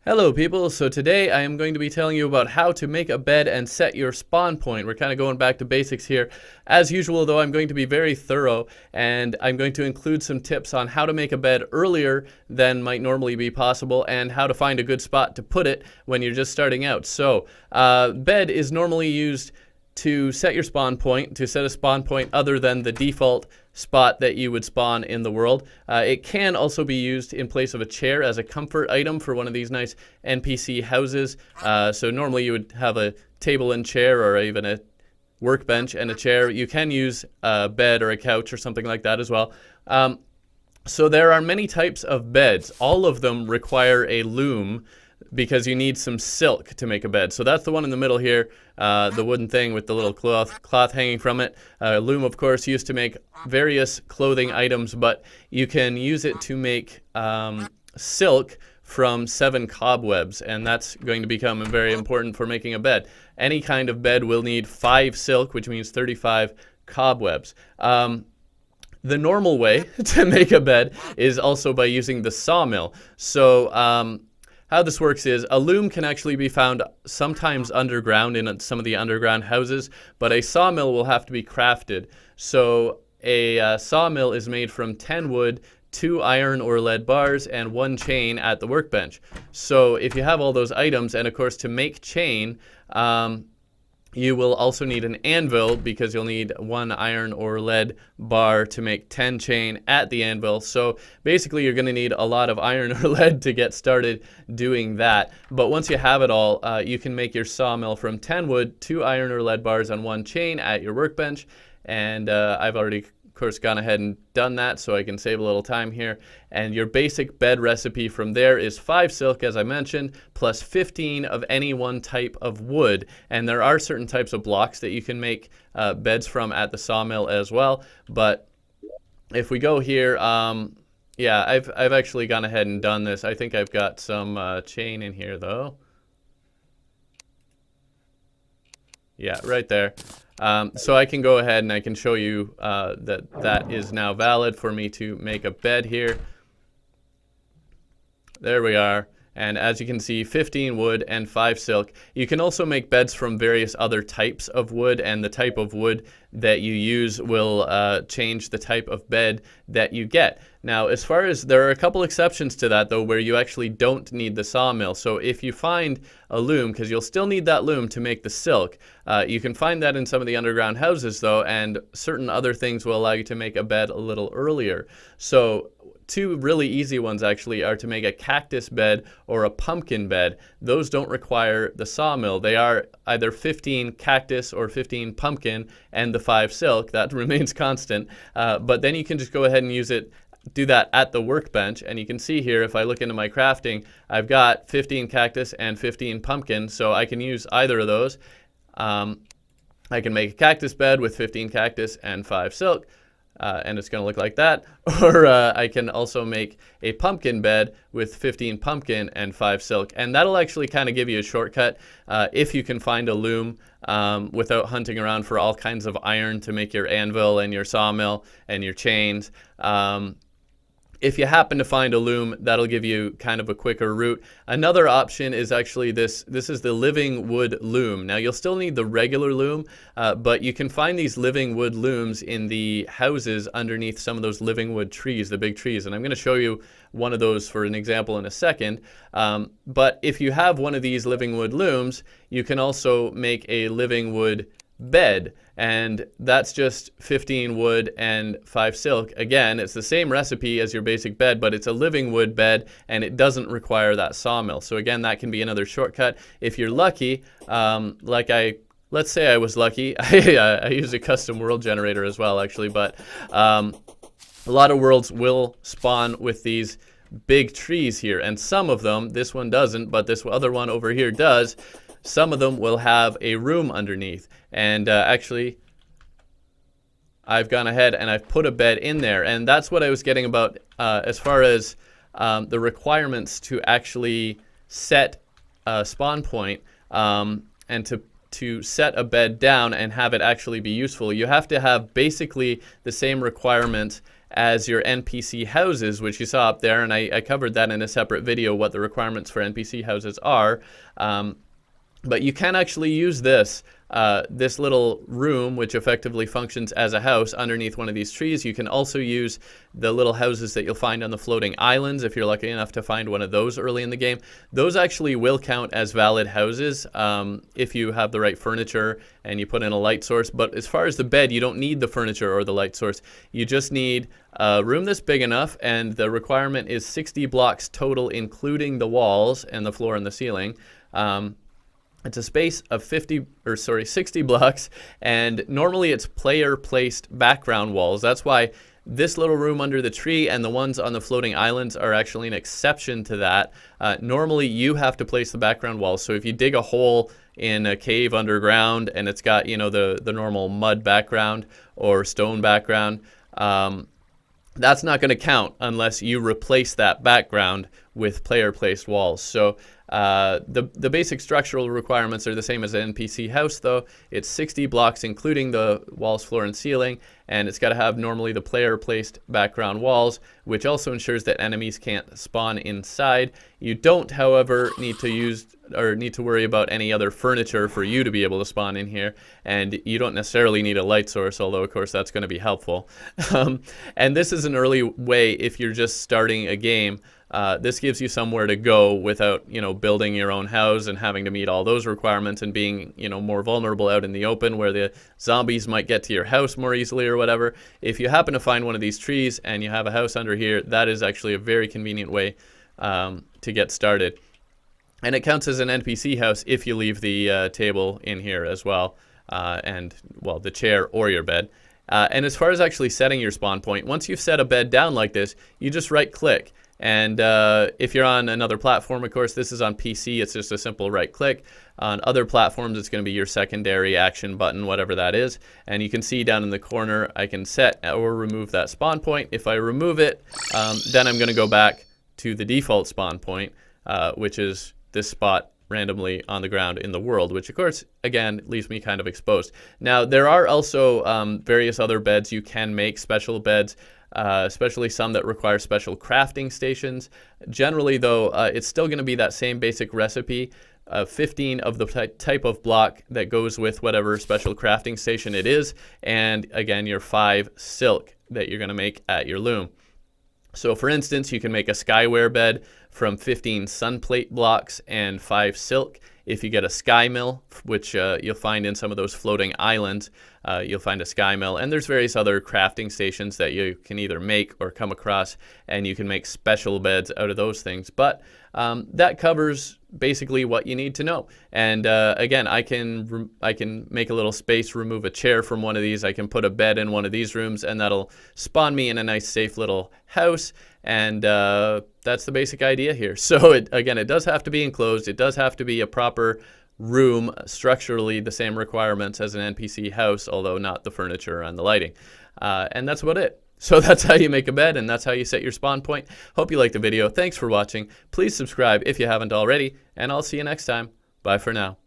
Hello people, so today I am going to be telling you about how to make a bed and set your spawn point. We're kind of going back to basics here. As usual though, I'm going to be very thorough and I'm going to include some tips on how to make a bed earlier than might normally be possible and how to find a good spot to put it when you're just starting out. So, bed is normally used to set your spawn point, to set a spawn point other than the default spot that you would spawn in the world. It can also be used in place of a chair as a comfort item for one of these nice NPC houses. So normally you would have a table and chair, or even a workbench and a chair. You can use a bed or a couch or something like that as well. So there are many types of beds. All of them require a loom, because you need some silk to make a bed. So that's the one in the middle here, the wooden thing with the little cloth hanging from it. Loom, of course, used to make various clothing items, but you can use it to make silk from 7 cobwebs, and that's going to become very important for making a bed. Any kind of bed will need 5 silk, which means 35 cobwebs. The normal way to make a bed is also by using the sawmill. So how this works is a loom can actually be found sometimes underground in some of the underground houses, but a sawmill will have to be crafted. So a sawmill is made from 10 wood, 2 iron or lead bars, and 1 chain at the workbench. So if you have all those items, and of course to make chain, you will also need an anvil, because you'll need 1 iron or lead bar to make 10 chain at the anvil. So basically you're going to need a lot of iron or lead to get started doing that. But once you have it all, you can make your sawmill from 10 wood, 2 iron or lead bars, and 1 chain at your workbench. And I've already, of course, gone ahead and done that, so I can save a little time here. And your basic bed recipe from there is 5 silk, as I mentioned, plus 15 of any one type of wood. And there are certain types of blocks that you can make beds from at the sawmill as well. But if we go here, yeah, I've actually gone ahead and done this. I think I've got some chain in here though. Yeah, right there. So I can go ahead and I can show you that is now valid for me to make a bed here. There we are. And as you can see, 15 wood and 5 silk. You can also make beds from various other types of wood, and the type of wood that you use will change the type of bed that you get. Now, as far as, there are a couple exceptions to that though, where you actually don't need the sawmill. So if you find a loom, because you'll still need that loom to make the silk, you can find that in some of the underground houses though, and certain other things will allow you to make a bed a little earlier. So 2 really easy ones actually are to make a cactus bed or a pumpkin bed. Those don't require the sawmill. They are either 15 cactus or 15 pumpkin and the 5 silk. That remains constant. But then you can just go ahead and do that at the workbench. And you can see here, if I look into my crafting, I've got 15 cactus and 15 pumpkin. So I can use either of those. I can make a cactus bed with 15 cactus and 5 silk. And it's going to look like that. Or I can also make a pumpkin bed with 15 pumpkin and 5 silk. And that'll actually kind of give you a shortcut if you can find a loom without hunting around for all kinds of iron to make your anvil and your sawmill and your chains. If you happen to find a loom, that'll give you kind of a quicker route. Another option is actually this is the living wood loom. Now you'll still need the regular loom, but you can find these living wood looms in the houses underneath some of those living wood trees, the big trees. And I'm going to show you one of those for an example in a second. But if you have one of these living wood looms, you can also make a living wood bed, and that's just 15 wood and 5 silk. Again, it's the same recipe as your basic bed, but it's a living wood bed and it doesn't require that sawmill. So again, that can be another shortcut if you're lucky. Let's say I was lucky. I use a custom world generator as well, actually, but a lot of worlds will spawn with these big trees here, and some of them, this one doesn't, but this other one over here does. Some of them will have a room underneath. And actually, I've gone ahead and I've put a bed in there. And that's what I was getting about as far as the requirements to actually set a spawn point and to set a bed down and have it actually be useful. You have to have basically the same requirements as your NPC houses, which you saw up there, and I covered that in a separate video, what the requirements for NPC houses are. But you can actually use this little room, which effectively functions as a house underneath one of these trees. You can also use the little houses that you'll find on the floating islands if you're lucky enough to find one of those early in the game. Those actually will count as valid houses if you have the right furniture and you put in a light source. But as far as the bed, you don't need the furniture or the light source. You just need a room that's big enough, and the requirement is 60 blocks total, including the walls and the floor and the ceiling. It's a space of 60 blocks, and normally it's player-placed background walls. That's why this little room under the tree and the ones on the floating islands are actually an exception to that. Normally you have to place the background walls. So if you dig a hole in a cave underground and it's got, the normal mud background or stone background, that's not going to count unless you replace that background with player-placed walls. So the basic structural requirements are the same as an NPC house, though. It's 60 blocks, including the walls, floor, and ceiling, and it's got to have normally the player-placed background walls, which also ensures that enemies can't spawn inside. You don't, however, need to worry about any other furniture for you to be able to spawn in here, and you don't necessarily need a light source, although of course that's going to be helpful. And this is an early way if you're just starting a game. This gives you somewhere to go without, building your own house and having to meet all those requirements and being, more vulnerable out in the open where the zombies might get to your house more easily or whatever. If you happen to find one of these trees and you have a house under here, that is actually a very convenient way to get started. And it counts as an NPC house if you leave the table in here as well, the chair or your bed. And as far as actually setting your spawn point, once you've set a bed down like this, you just right-click. And if you're on another platform, of course, this is on PC, it's just a simple right click. On other platforms, it's going to be your secondary action button, whatever that is. And you can see down in the corner, I can set or remove that spawn point. If I remove it, then I'm going to go back to the default spawn point, which is this spot randomly on the ground in the world, which of course, again, leaves me kind of exposed. Now, there are also various other beds you can make, special beds, especially some that require special crafting stations. Generally, though, it's still going to be that same basic recipe, 15 of the type of block that goes with whatever special crafting station it is, and again, your 5 silk that you're going to make at your loom. So for instance, you can make a skyware bed from 15 sunplate blocks and 5 silk. If you get a sky mill, which you'll find in some of those floating islands, you'll find a sky mill. And there's various other crafting stations that you can either make or come across, and you can make special beds out of those things. But that covers basically what you need to know. And again, I can make a little space, remove a chair from one of these. I can put a bed in one of these rooms, and that'll spawn me in a nice, safe little house. And that's the basic idea here. So again, it does have to be enclosed. It does have to be a proper room, structurally the same requirements as an NPC house, although not the furniture and the lighting. And that's about it. So that's how you make a bed, and that's how you set your spawn point. Hope you liked the video. Thanks for watching. Please subscribe if you haven't already, and I'll see you next time. Bye for now.